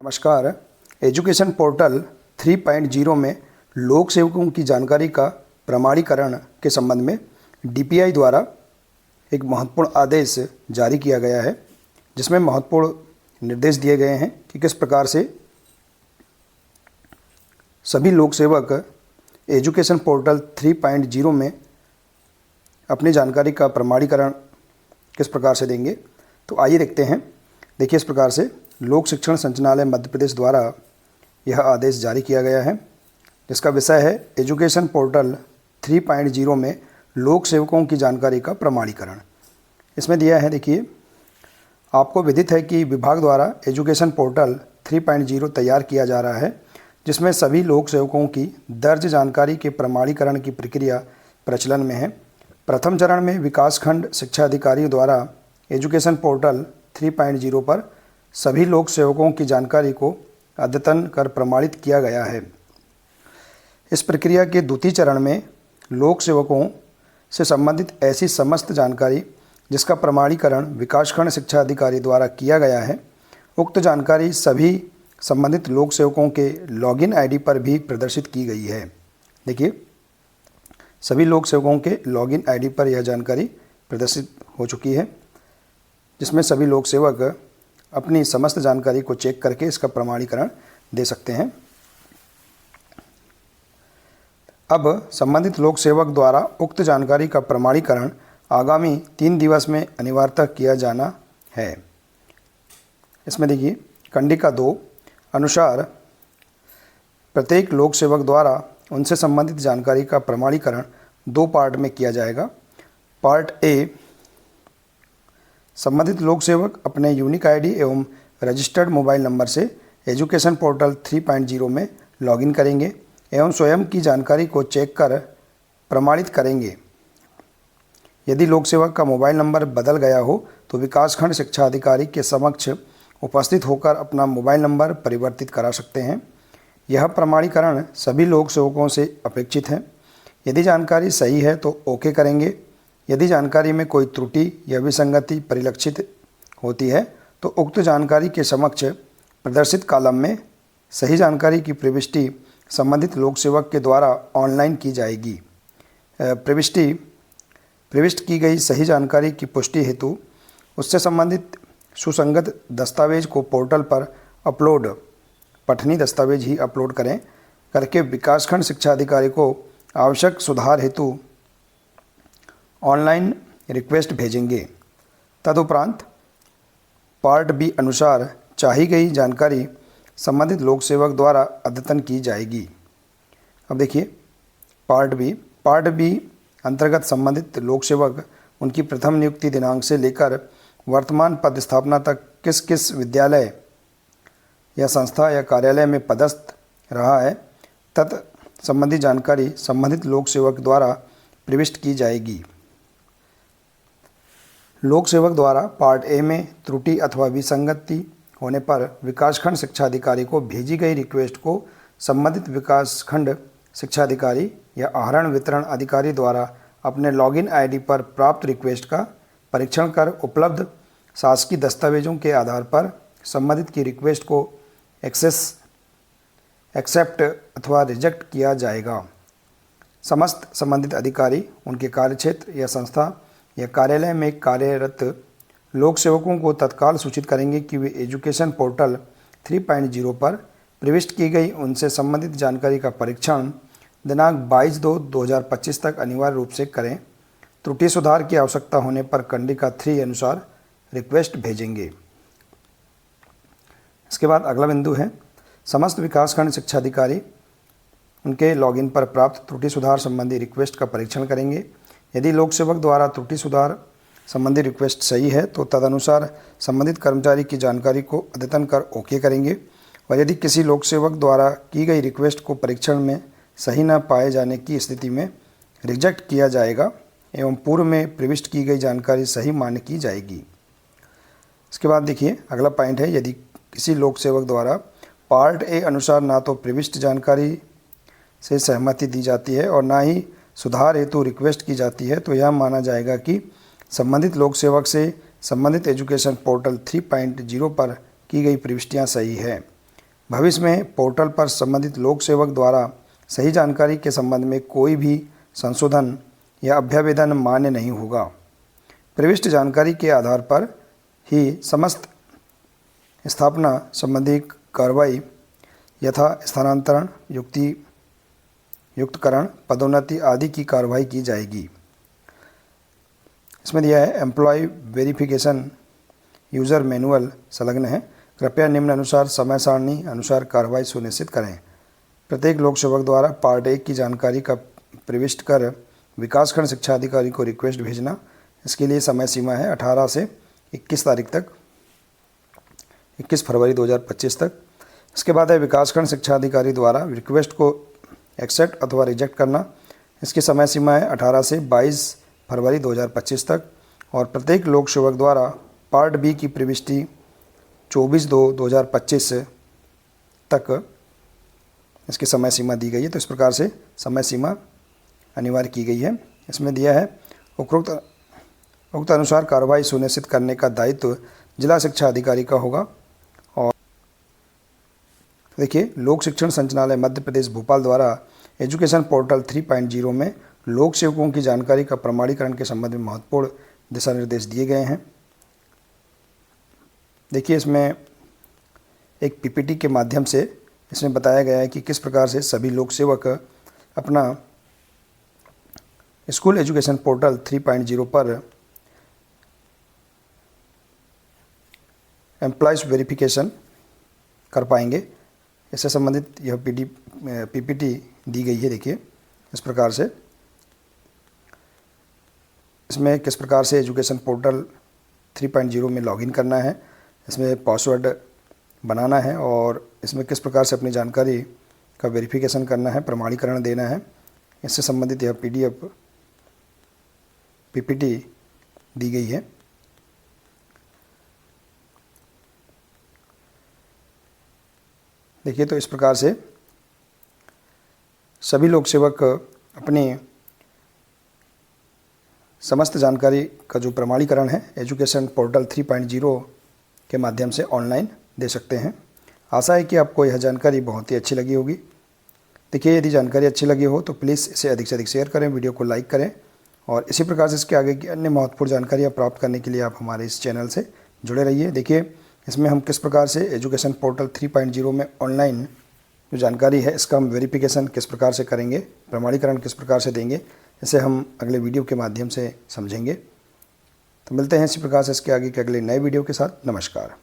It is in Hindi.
नमस्कार। एजुकेशन पोर्टल 3.0 में लोक सेवकों की जानकारी का प्रमाणीकरण के संबंध में डीपीआई द्वारा एक महत्वपूर्ण आदेश जारी किया गया है, जिसमें महत्वपूर्ण निर्देश दिए गए हैं कि किस प्रकार से सभी लोक सेवक एजुकेशन पोर्टल 3.0 में अपनी जानकारी का प्रमाणीकरण किस प्रकार से देंगे। तो आइए देखते हैं। देखिए, इस प्रकार से लोक शिक्षण संचालनालय मध्य प्रदेश द्वारा यह आदेश जारी किया गया है, जिसका विषय है एजुकेशन पोर्टल 3.0 में लोक सेवकों की जानकारी का प्रमाणीकरण। इसमें दिया है, देखिए, आपको विदित है कि विभाग द्वारा एजुकेशन पोर्टल 3.0 तैयार किया जा रहा है, जिसमें सभी लोक सेवकों की दर्ज जानकारी के प्रमाणीकरण की प्रक्रिया प्रचलन में है। प्रथम चरण में विकासखंड शिक्षा अधिकारियों द्वारा एजुकेशन पोर्टल 3.0 पर सभी लोक सेवकों की जानकारी को अद्यतन कर प्रमाणित किया गया है। इस प्रक्रिया के द्वितीय चरण में लोक सेवकों से संबंधित ऐसी समस्त जानकारी जिसका प्रमाणीकरण विकासखंड शिक्षा अधिकारी द्वारा किया गया है, उक्त जानकारी सभी संबंधित लोक सेवकों के लॉगिन आईडी पर भी प्रदर्शित की गई है। देखिए, सभी लोक सेवकों के लॉगिन आईडी पर यह जानकारी प्रदर्शित हो चुकी है, जिसमें सभी लोक सेवक अपनी समस्त जानकारी को चेक करके इसका प्रमाणीकरण दे सकते हैं। अब संबंधित लोक सेवक द्वारा उक्त जानकारी का प्रमाणीकरण आगामी 3 दिवस में अनिवार्यतः किया जाना है। इसमें देखिए, कंडिका 2 अनुसार प्रत्येक लोक सेवक द्वारा उनसे संबंधित जानकारी का प्रमाणीकरण 2 पार्ट में किया जाएगा। पार्ट ए, संबंधित लोक सेवक अपने यूनिक आईडी एवं रजिस्टर्ड मोबाइल नंबर से एजुकेशन पोर्टल 3.0 में लॉगिन करेंगे एवं स्वयं की जानकारी को चेक कर प्रमाणित करेंगे। यदि लोक सेवक का मोबाइल नंबर बदल गया हो तो विकासखंड शिक्षा अधिकारी के समक्ष उपस्थित होकर अपना मोबाइल नंबर परिवर्तित करा सकते हैं। यह प्रमाणीकरण सभी लोक सेवकों से अपेक्षित है। यदि जानकारी सही है तो ओके करेंगे। यदि जानकारी में कोई त्रुटि या विसंगति परिलक्षित होती है तो उक्त जानकारी के समक्ष प्रदर्शित कॉलम में सही जानकारी की प्रविष्टि संबंधित लोक सेवक के द्वारा ऑनलाइन की जाएगी। प्रविष्ट की गई सही जानकारी की पुष्टि हेतु उससे संबंधित सुसंगत दस्तावेज को पोर्टल पर अपलोड, पठनी दस्तावेज ही अपलोड करके विकासखंड शिक्षा अधिकारी को आवश्यक सुधार हेतु ऑनलाइन रिक्वेस्ट भेजेंगे। तदुपरांत पार्ट बी अनुसार चाही गई जानकारी संबंधित लोक सेवक द्वारा अद्यतन की जाएगी। अब देखिए, पार्ट बी अंतर्गत संबंधित लोक सेवक उनकी प्रथम नियुक्ति दिनांक से लेकर वर्तमान पद स्थापना तक किस किस विद्यालय या संस्था या कार्यालय में पदस्थ रहा है तत् संबंधी जानकारी संबंधित लोक सेवक द्वारा प्रविष्ट की जाएगी। लोक सेवक द्वारा पार्ट ए में त्रुटि अथवा विसंगति होने पर विकासखंड शिक्षा अधिकारी को भेजी गई रिक्वेस्ट को संबंधित विकासखंड शिक्षा अधिकारी या आहरण वितरण अधिकारी द्वारा अपने लॉगिन आईडी पर प्राप्त रिक्वेस्ट का परीक्षण कर उपलब्ध शासकीय दस्तावेजों के आधार पर संबंधित की रिक्वेस्ट को एक्सेप्ट अथवा रिजेक्ट किया जाएगा। समस्त संबंधित अधिकारी उनके कार्यक्षेत्र या संस्था या कार्यालय में कार्यरत लोक सेवकों को तत्काल सूचित करेंगे कि वे एजुकेशन पोर्टल 3.0 पर प्रविष्ट की गई उनसे संबंधित जानकारी का परीक्षण दिनांक 22/2/2025 तक अनिवार्य रूप से करें। त्रुटि सुधार की आवश्यकता होने पर कंडिका 3 अनुसार रिक्वेस्ट भेजेंगे। इसके बाद अगला बिंदु है, समस्त विकासखंड शिक्षा अधिकारी उनके लॉगिन पर प्राप्त त्रुटि सुधार संबंधी रिक्वेस्ट का परीक्षण करेंगे। यदि लोक सेवक द्वारा त्रुटि सुधार संबंधी रिक्वेस्ट सही है तो तदनुसार संबंधित कर्मचारी की जानकारी को अद्यतन कर ओके करेंगे, और यदि किसी लोक सेवक द्वारा की गई रिक्वेस्ट को परीक्षण में सही न पाए जाने की स्थिति में रिजेक्ट किया जाएगा एवं पूर्व में प्रविष्ट की गई जानकारी सही मान्य की जाएगी। इसके बाद देखिए, अगला पॉइंट है, यदि किसी लोक सेवक द्वारा पार्ट ए अनुसार ना तो प्रविष्ट जानकारी से सहमति दी जाती है और ना ही सुधार हेतु रिक्वेस्ट की जाती है तो यह माना जाएगा कि संबंधित लोक सेवक से संबंधित एजुकेशन पोर्टल 3.0 पर की गई प्रविष्टियां सही है। भविष्य में पोर्टल पर संबंधित लोक सेवक द्वारा सही जानकारी के संबंध में कोई भी संशोधन या अभ्यावेदन मान्य नहीं होगा। प्रविष्ट जानकारी के आधार पर ही समस्त स्थापना संबंधी कार्रवाई यथा स्थानांतरण, युक्तकरण, पदोन्नति आदि की कार्रवाई की जाएगी। इसमें दिया है एम्प्लॉय वेरिफिकेशन यूज़र मैनुअल संलग्न है। कृपया निम्न अनुसार समय सारणी अनुसार कार्रवाई सुनिश्चित करें। प्रत्येक लोक सेवक द्वारा पार्ट 1 की जानकारी का प्रविष्ट कर विकासखंड शिक्षा अधिकारी को रिक्वेस्ट भेजना। इसके लिए समय सीमा है 18 से 21 तारीख तक, 21 फरवरी 2025 तक। इसके बाद है विकासखंड शिक्षा अधिकारी द्वारा रिक्वेस्ट को एक्सेप्ट अथवा रिजेक्ट करना। इसकी समय सीमा है 18 से 22 फरवरी 2025 तक। और प्रत्येक लोक सेवक द्वारा पार्ट बी की प्रविष्टि 24/2/2025 तक इसकी समय सीमा दी गई है। तो इस प्रकार से समय सीमा अनिवार्य की गई है। इसमें दिया है उक्त अनुसार कार्रवाई सुनिश्चित करने का दायित्व जिला शिक्षा अधिकारी का होगा। और देखिए, लोक शिक्षण संचालनालय मध्य प्रदेश भोपाल द्वारा एजुकेशन पोर्टल 3.0 में लोक सेवकों की जानकारी का प्रमाणीकरण के संबंध में महत्वपूर्ण दिशा निर्देश दिए गए हैं। देखिए, इसमें एक पीपीटी के माध्यम से इसमें बताया गया है कि किस प्रकार से सभी लोक सेवक अपना स्कूल एजुकेशन पोर्टल 3.0 पर एम्प्लॉयज़ वेरिफिकेशन कर पाएंगे। इससे संबंधित यह पीपीटी दी गई है। देखिए, इस प्रकार से इसमें किस प्रकार से एजुकेशन पोर्टल 3.0 में लॉगिन करना है, इसमें पासवर्ड बनाना है और इसमें किस प्रकार से अपनी जानकारी का वेरिफिकेशन करना है, प्रमाणीकरण देना है। इससे संबंधित यह पीपीटी दी गई है। देखिए, तो इस प्रकार से सभी लोक सेवक अपनी समस्त जानकारी का जो प्रमाणीकरण है एजुकेशन पोर्टल 3.0 के माध्यम से ऑनलाइन दे सकते हैं। आशा है कि आपको यह जानकारी बहुत ही अच्छी लगी होगी। देखिए, यदि जानकारी अच्छी लगी हो तो प्लीज़ इसे अधिक से अधिक शेयर करें, वीडियो को लाइक करें और इसी प्रकार से इसके आगे की अन्य महत्वपूर्ण जानकारियाँ प्राप्त करने के लिए आप हमारे इस चैनल से जुड़े रहिए। देखिए, इसमें हम किस प्रकार से एजुकेशन पोर्टल 3.0 में ऑनलाइन जो जानकारी है इसका हम वेरिफिकेशन किस प्रकार से करेंगे, प्रमाणीकरण किस प्रकार से देंगे, इसे हम अगले वीडियो के माध्यम से समझेंगे। तो मिलते हैं इसी प्रकार से इसके आगे के अगले नए वीडियो के साथ। नमस्कार।